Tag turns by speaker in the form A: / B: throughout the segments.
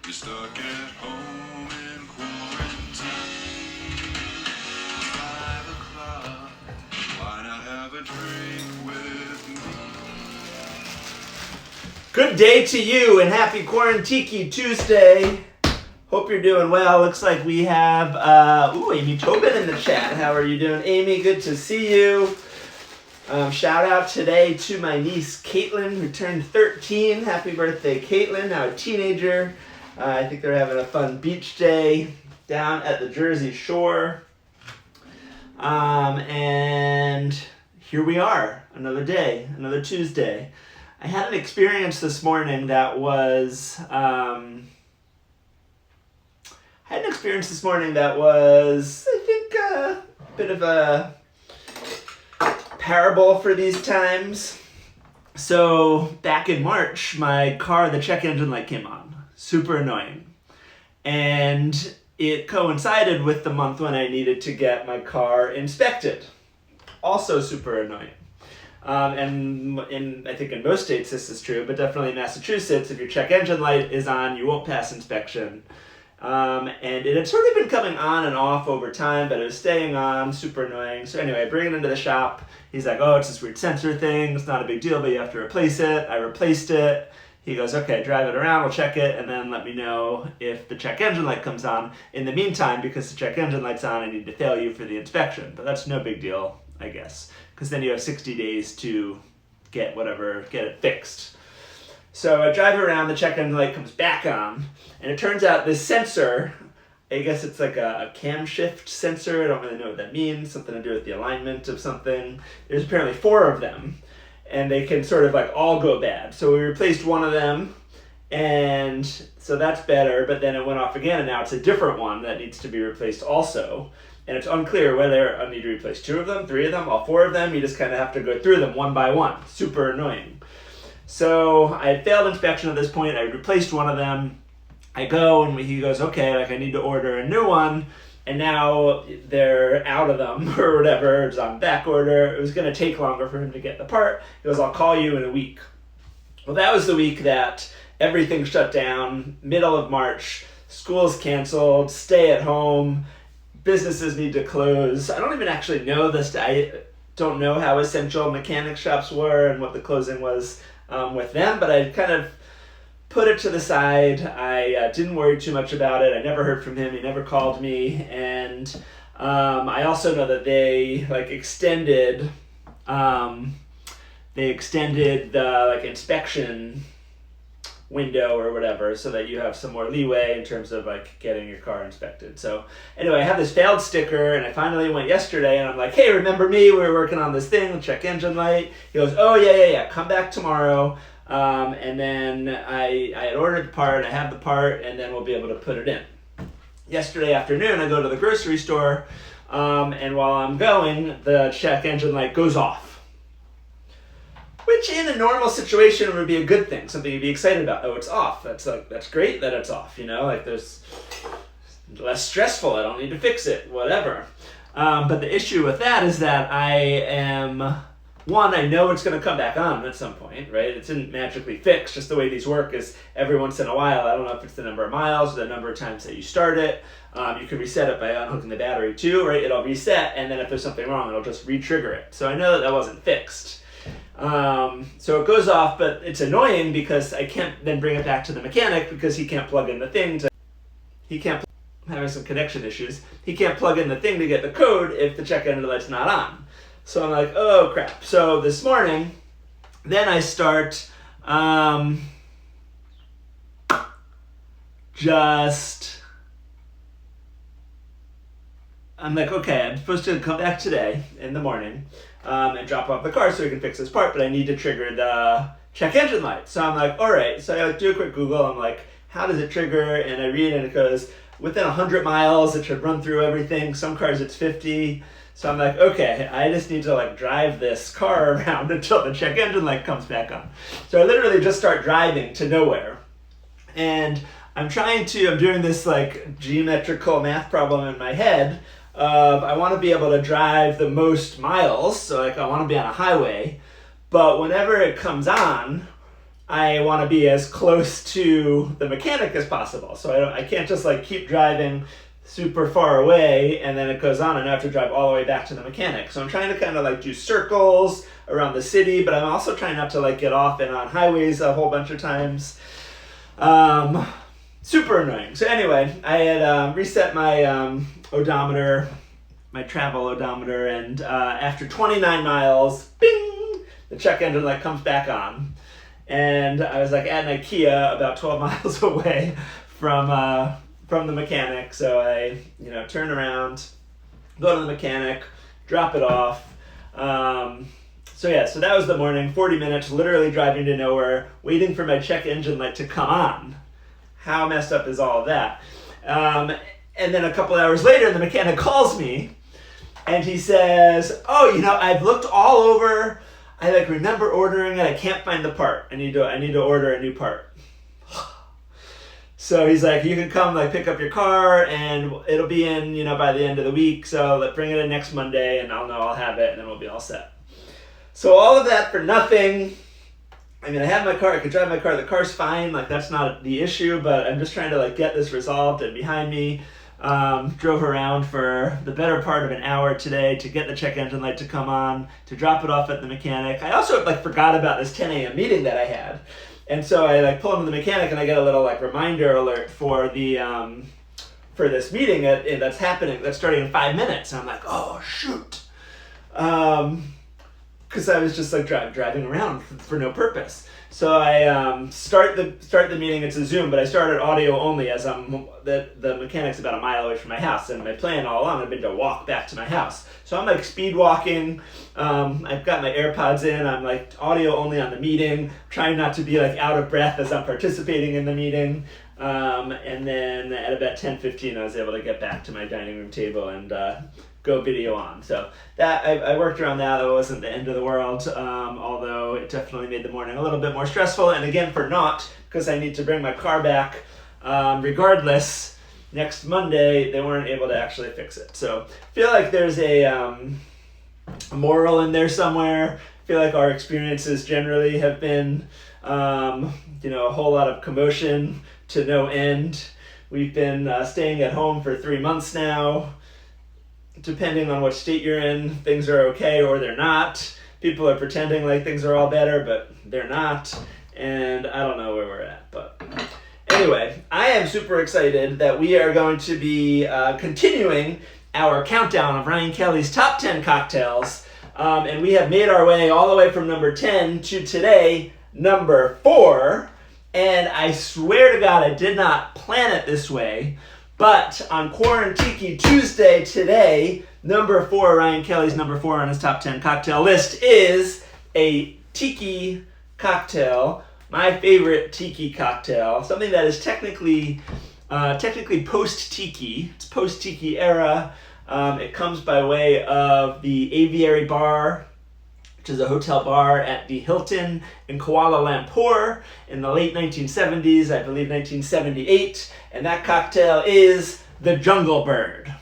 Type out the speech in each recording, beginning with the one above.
A: You're stuck at home in quarantine. 5 o'clock. Why not have a drink with me?
B: Good day to you and happy Quarantiki Tuesday. Hope you're doing well. Looks like we have Amy Tobin in the chat. How are you doing, Amy? Good to see you. Shout out today to my niece Caitlin, who turned 13. Happy birthday, Caitlin, now a teenager. I think they're having a fun beach day down at the Jersey Shore. And here we are, another day, another Tuesday. I had an experience this morning that was, I think, a bit of a parable for these times. So back in March, my car, the check engine light came on. Super annoying. And it coincided with the month when I needed to get my car inspected. Also super annoying. And I think in most states this is true, but definitely in Massachusetts, if your check engine light is on, you won't pass inspection. And it had sort of been coming on and off over time, but it was staying on, super annoying. So anyway, I bring it into the shop. He's like, oh, it's this weird sensor thing. It's not a big deal, but you have to replace it. I replaced it. He goes, okay, drive it around, we'll check it, and then let me know if the check engine light comes on. In the meantime, because the check engine light's on, I need to fail you for the inspection. But that's no big deal, I guess, because then you have 60 days to get it fixed. So I drive around, the check engine light comes back on, and it turns out this sensor, I guess it's like a camshift sensor, I don't really know what that means, something to do with the alignment of something. There's apparently 4 of them, and they can sort of like all go bad. So we replaced one of them, and so that's better, but then it went off again, and now it's a different one that needs to be replaced also. And it's unclear whether I need to replace 2 of them, 3 of them, all 4 of them. You just kind of have to go through them one by one. Super annoying. So I had failed inspection at this point. I replaced one of them. I go and he goes, okay, like I need to order a new one. And now they're out of them or whatever. It's on back order. It was going to take longer for him to get the part. He goes, I'll call you in a week. Well, that was the week that everything shut down, middle of March, school's canceled, stay at home, businesses need to close. I don't even actually know this. I don't know how essential mechanic shops were and what the closing was with them, but I kind of put it to the side. I didn't worry too much about it. I never heard from him. He never called me. And I also know that they extended the inspection window or whatever, so that you have some more leeway in terms of getting your car inspected. So anyway, I have this failed sticker, and I finally went yesterday, and I'm like, hey, remember me? We were working on this thing, the check engine light. He goes, oh yeah, come back tomorrow. And then I had ordered the part, I have the part, and then we'll be able to put it in. Yesterday afternoon, I go to the grocery store, and while I'm going, the check engine light goes off. Which in a normal situation would be a good thing, something you'd be excited about. Oh, it's off. That's great that it's off, there's less stressful. I don't need to fix it, whatever. But the issue with that is that I know it's going to come back on at some point, right? It didn't magically fix. Just the way these work is every once in a while, I don't know if it's the number of miles or the number of times that you start it. You can reset it by unhooking the battery too, right? It'll reset, and then if there's something wrong, it'll just re-trigger it. So I know that wasn't fixed. So it goes off, but it's annoying because I can't then bring it back to the mechanic because he can't plug in the thing having some connection issues. He can't plug in the thing to get the code if the check engine light's not on. So I'm like, oh crap. So this morning, then I start I'm like, okay, I'm supposed to come back today in the morning and drop off the car so we can fix this part, but I need to trigger the check engine light. So I'm like, all right. So I do a quick Google. I'm like, how does it trigger? And I read, and it goes, within 100 miles, it should run through everything. Some cars it's 50. So I'm like, okay, I just need to drive this car around until the check engine light comes back on. So I literally just start driving to nowhere. And I'm doing this geometrical math problem in my head of I want to be able to drive the most miles. So I want to be on a highway, but whenever it comes on, I want to be as close to the mechanic as possible. So I can't just like keep driving super far away and then it goes on and I have to drive all the way back to the mechanic. So I'm trying to kind of like do circles around the city, but I'm also trying not to like get off and on highways a whole bunch of times. Super annoying. So anyway, I had reset my odometer, my travel odometer, and after 29 miles, bing, the check engine light comes back on. And I was like at an IKEA about 12 miles away from the mechanic. So I, turn around, go to the mechanic, drop it off. So that was the morning, 40 minutes, literally driving to nowhere, waiting for my check engine light to come on. How messed up is all of that? And then a couple hours later, the mechanic calls me and he says, oh, I've looked all over. I remember ordering it. I can't find the part. I need to order a new part. So he's like, you can come pick up your car and it'll be in, by the end of the week. So bring it in next Monday and I'll have it and then we'll be all set. So all of that for nothing. I mean, I have my car, I could drive my car, the car's fine, that's not the issue, but I'm just trying to get this resolved. And behind me, drove around for the better part of an hour today to get the check engine light to come on, to drop it off at the mechanic. I also forgot about this 10 a.m. meeting that I had. And so I pull into the mechanic and I get a little reminder alert for the for this meeting that's happening, that's starting in 5 minutes. And I'm like, oh shoot. Because I was just driving around for no purpose. So I start the meeting. It's a Zoom, but I started audio only as the mechanic's about a mile away from my house, and my plan all along had been to walk back to my house. So I'm speed walking. I've got my AirPods in. I'm audio only on the meeting, trying not to be out of breath as I'm participating in the meeting. And then at about 10:15, I was able to get back to my dining room table and go video on. So that I worked around that. That wasn't the end of the world, although it definitely made the morning a little bit more stressful. And again, for naught, because I need to bring my car back. Regardless, next Monday, they weren't able to actually fix it. So I feel like there's a moral in there somewhere. I feel like our experiences generally have been, a whole lot of commotion to no end. We've been staying at home for 3 months now. Depending on what state you're in, things are okay or they're not. People are pretending like things are all better, but they're not. And I don't know where we're at. But anyway, I am super excited that we are going to be continuing our countdown of Ryan Kelly's top 10 cocktails. And we have made our way all the way from number 10 to today, number 4. And I swear to God, I did not plan it this way. But on Quarantiki Tuesday today, number 4, Ryan Kelly's number 4 on his top 10 cocktail list is a tiki cocktail. My favorite tiki cocktail, something that is technically post-tiki. It's post-tiki era. It comes by way of the Aviary Bar, which is a hotel bar at the Hilton in Kuala Lumpur in the late 1970s, I believe 1978. And that cocktail is the Jungle Bird.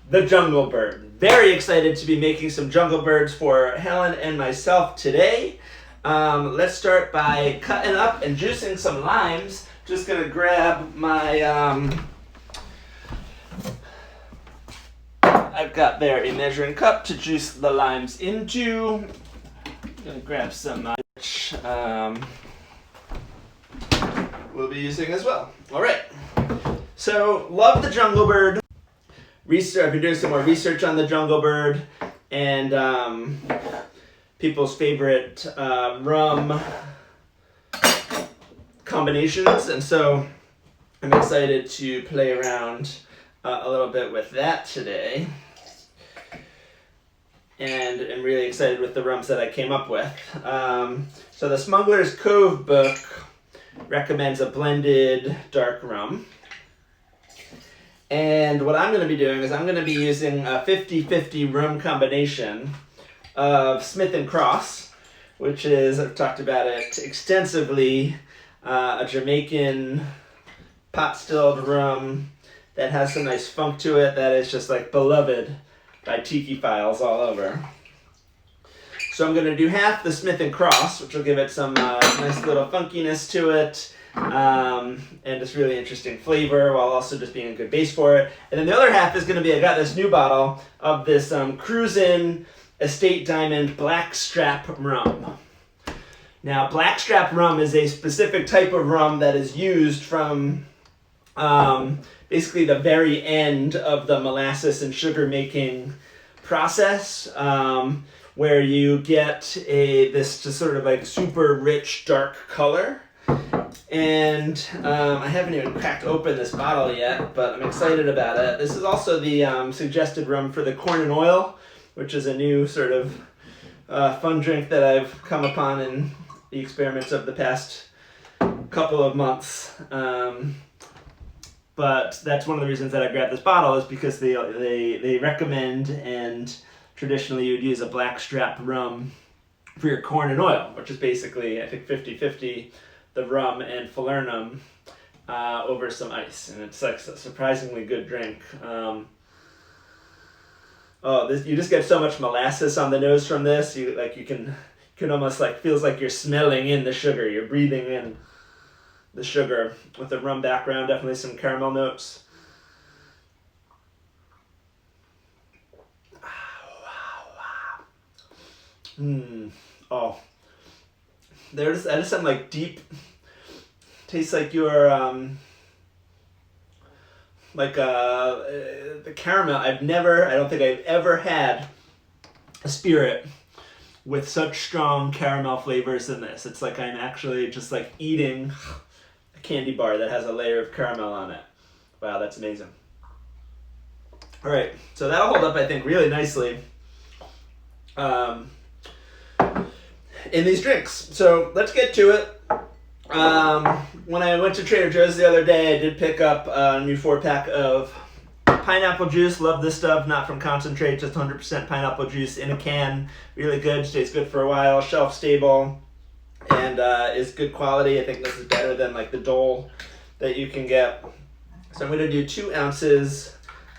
B: The Jungle Bird. Very excited to be making some Jungle Birds for Helen and myself today. Let's start by cutting up and juicing some limes. Just gonna grab my, I've got there a measuring cup to juice the limes into. I'm gonna grab some which we'll be using as well. All right. So, love the Jungle Bird. I've been doing some more research on the Jungle Bird and people's favorite rum combinations, and so I'm excited to play around a little bit with that today. And I'm really excited with the rums that I came up with. So the Smuggler's Cove book recommends a blended dark rum. And what I'm going to be doing is I'm going to be using a 50-50 rum combination of Smith & Cross, which is, I've talked about it extensively, a Jamaican pot-stilled rum that has some nice funk to it that is just beloved by tiki files all over. So I'm going to do half the Smith & Cross, which will give it some nice little funkiness to it. And just really interesting flavor while also just being a good base for it. And then the other half is going to be, I got this new bottle of this Cruisin' Estate Diamond Blackstrap rum. Now, Blackstrap rum is a specific type of rum that is used from basically the very end of the molasses and sugar making process, where you get this just sort of like super rich dark color. And I haven't even cracked open this bottle yet, but I'm excited about it. This is also the suggested rum for the corn and oil, which is a new sort of fun drink that I've come upon in the experiments of the past couple of months. But that's one of the reasons that I grabbed this bottle, is because they recommend, and traditionally you would use a blackstrap rum for your corn and oil, which is basically, I think, 50-50 the rum and falernum over some ice, and it's like a surprisingly good drink. You just get so much molasses on the nose from this. You can almost like, feels like you're smelling in the sugar. You're breathing in the sugar with the rum background. Definitely some caramel notes. Oh, there's I just some like deep. Tastes like your the caramel. I don't think I've ever had a spirit with such strong caramel flavors than this. It's like I'm actually just like eating a candy bar that has a layer of caramel on it. Wow, that's amazing. All right, so that'll hold up, I think, really nicely in these drinks. So let's get to it. When I went to Trader Joe's the other day, I did pick up a new 4-pack of pineapple juice. Love this stuff, not from concentrate, just 100% pineapple juice in a can. Really good, stays good for a while, shelf stable, and is good quality. I think this is better than like the Dole that you can get. So I'm going to do 2 ounces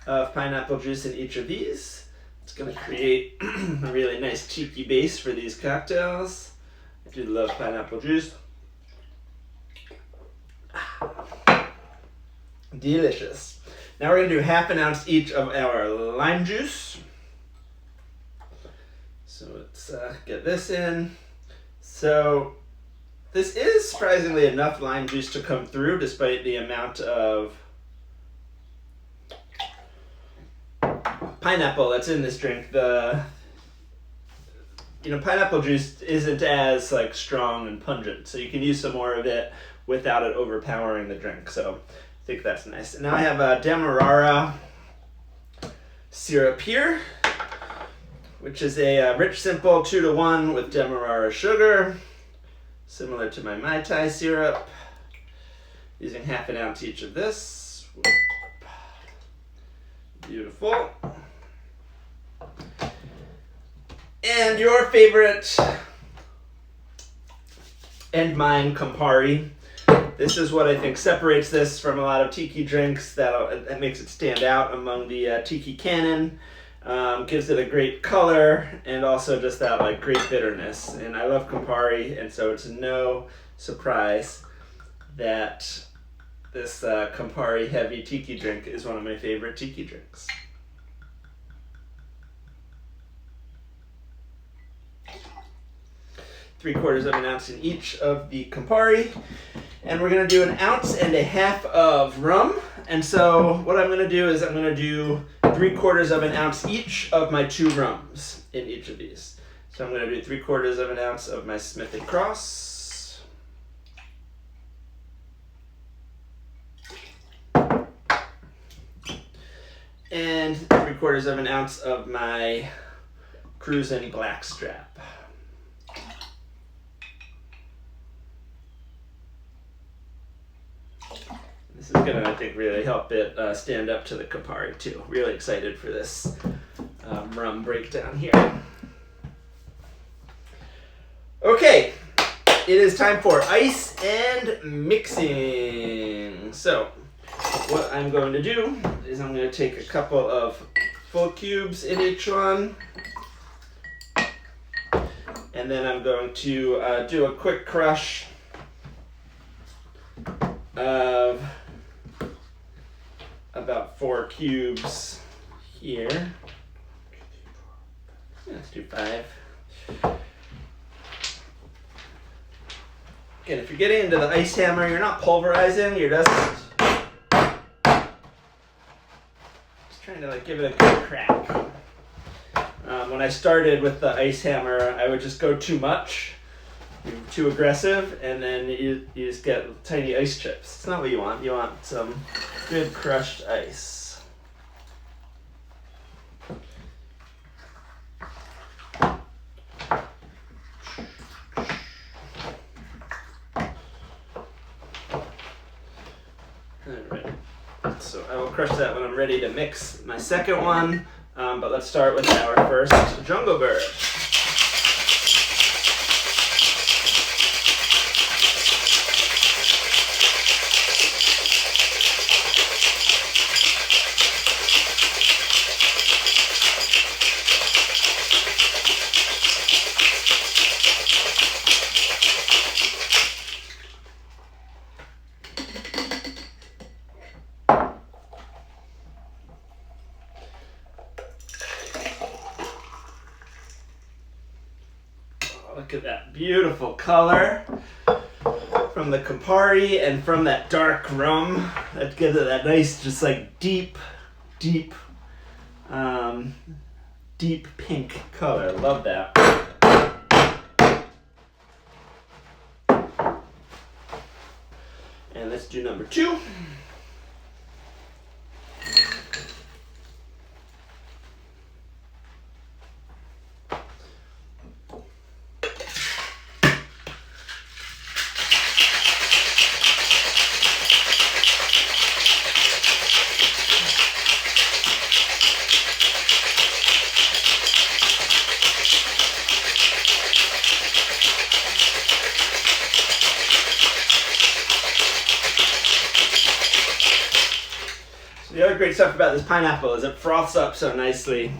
B: of pineapple juice in each of these. It's going to create a really nice cheeky base for these cocktails. I do love pineapple juice. Delicious. Now we're going to do 1/2 ounce each of our lime juice. So let's get this in. So this is surprisingly enough lime juice to come through, despite the amount of pineapple that's in this drink. Pineapple juice isn't as like strong and pungent, so you can use some more of it without it overpowering the drink. So I think that's nice. And now I have a Demerara syrup here, which is a rich, simple 2-to-1 with Demerara sugar, similar to my Mai Tai syrup. Using 1/2 ounce each of this. Beautiful. And your favorite, and mine, Campari. This is what I think separates this from a lot of tiki drinks, that makes it stand out among the tiki canon. Gives it a great color, and also just that like great bitterness. And I love Campari, and so it's no surprise that this Campari heavy tiki drink is one of my favorite tiki drinks. Three-quarters of an ounce in each of the Campari. And we're going to do 1.5 ounces of rum. And so what I'm going to do is I'm going to do 3/4 of an ounce each of my 2 rums in each of these. So I'm going to do 3/4 of an ounce of my Smith & Cross. And 3/4 of an ounce of my Cruisin' Blackstrap. This is going to, I think, really help it stand up to the Campari, too. Really excited for this rum breakdown here. Okay, it is time for ice and mixing. So, what I'm going to do is I'm going to take a couple of full cubes in each one. And And then I'm going to do a quick crush of about 4 cubes here. Let's do 5. Again, if you're getting into the ice hammer, you're not pulverizing, you're just trying to give it a good crack. When I started with the ice hammer, I would just go too much, too aggressive, and then you just get tiny ice chips. It's not what you want. You want some good crushed ice. So I will crush that when I'm ready to mix my second one, but let's start with our first Jungle Bird. Look at that beautiful color from the Campari and from that dark rum. That gives it that nice, just deep pink color. Love that. And let's do number 2. The other great stuff about this pineapple is it froths up so nicely.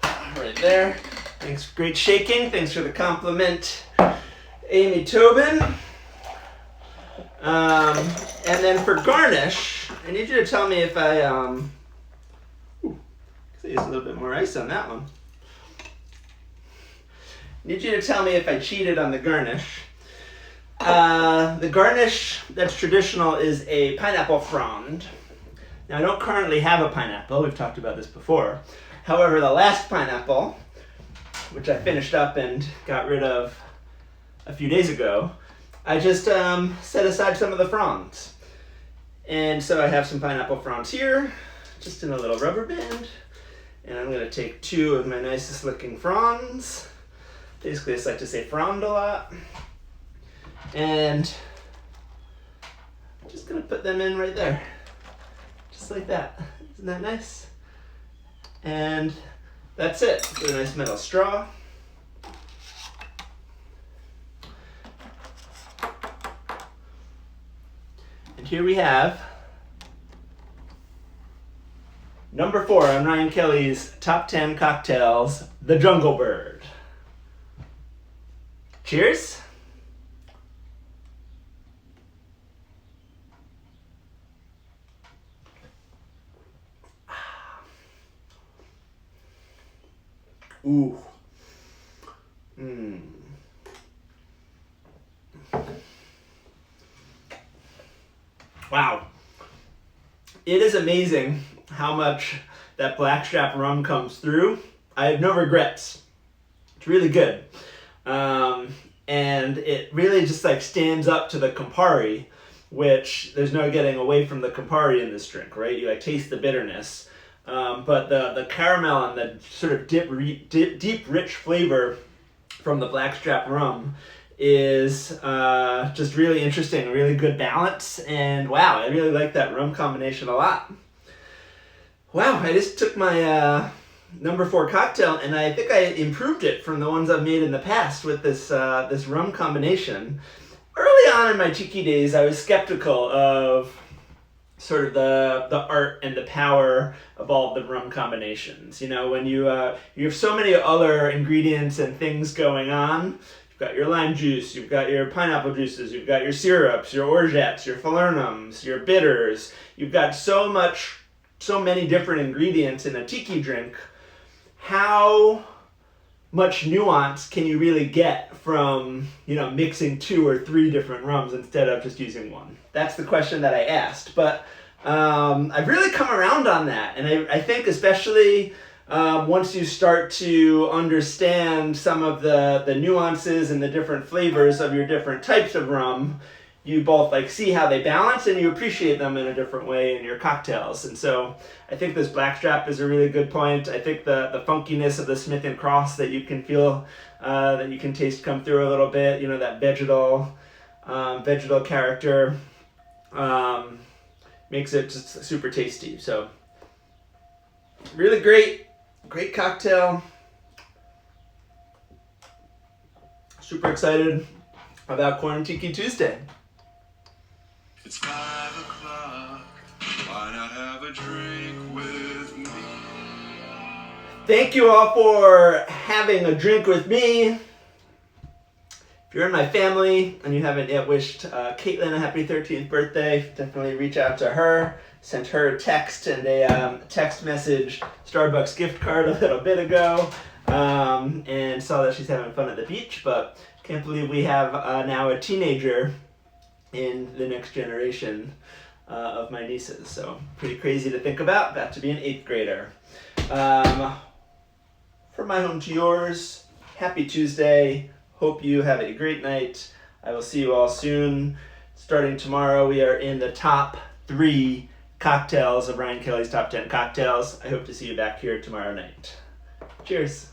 B: Right there. Thanks, great shaking. Thanks for the compliment, Amy Tobin. And then for garnish, I need you to tell me if I use a little bit more ice on that one. I need you to tell me if I cheated on the garnish. The garnish that's traditional is a pineapple frond. Now, I don't currently have a pineapple. We've talked about this before. However, the last pineapple, which I finished up and got rid of a few days ago, I just set aside some of the fronds. And so I have some pineapple fronds here, just in a little rubber band. And I'm going to take 2 of my nicest looking fronds. Basically, I just like to say frond a lot. And I'm just going to put them in right there. Just like that. Isn't that nice? And that's it. Get a nice metal straw. And here we have number 4 on Ryan Kelly's Top 10 Cocktails, the Jungle Bird. Cheers. Ooh. Wow. It is amazing how much that Blackstrap rum comes through. I have no regrets. It's really good. And it really just stands up to the Campari, which there's no getting away from the Campari in this drink, right? You taste the bitterness. But the caramel and the sort of deep, rich flavor from the Blackstrap rum is just really interesting, really good balance, and wow, I really like that rum combination a lot. Wow, I just took my number 4 cocktail and I think I improved it from the ones I've made in the past with this rum combination. Early on in my tiki days, I was skeptical of sort of the art and the power of all the rum combinations. You know, when you have so many other ingredients and things going on. You've got your lime juice, you've got your pineapple juices, you've got your syrups, your orgeats, your falernums, your bitters. You've got so many different ingredients in a tiki drink. How much nuance can you really get from, you know, mixing 2 or 3 different rums instead of just using one? That's the question that I asked. But I've really come around on that. And I think especially once you start to understand some of the nuances and the different flavors of your different types of rum, you both like see how they balance and you appreciate them in a different way in your cocktails. And so I think this Blackstrap is a really good point. I think the funkiness of the Smith & Cross that you can feel, that you can taste come through a little bit, you know, that vegetal character, makes it just super tasty. So really great cocktail. Super excited about Corn Tiki Tuesday.
A: It's 5 o'clock. Why not have a drink with me?
B: Thank you all for having a drink with me. If you're in my family and you haven't yet wished Caitlin a happy 13th birthday, definitely reach out to her. Sent her a text and a text message Starbucks gift card a little bit ago, and saw that she's having fun at the beach, but can't believe we have now a teenager in the next generation of my nieces. So pretty crazy to think about to be an 8th grader. From my home to yours, happy Tuesday. Hope you have a great night. I will see you all soon. Starting tomorrow, we are in the top 3 cocktails of Ryan Kelly's Top 10 Cocktails. I hope to see you back here tomorrow night. Cheers.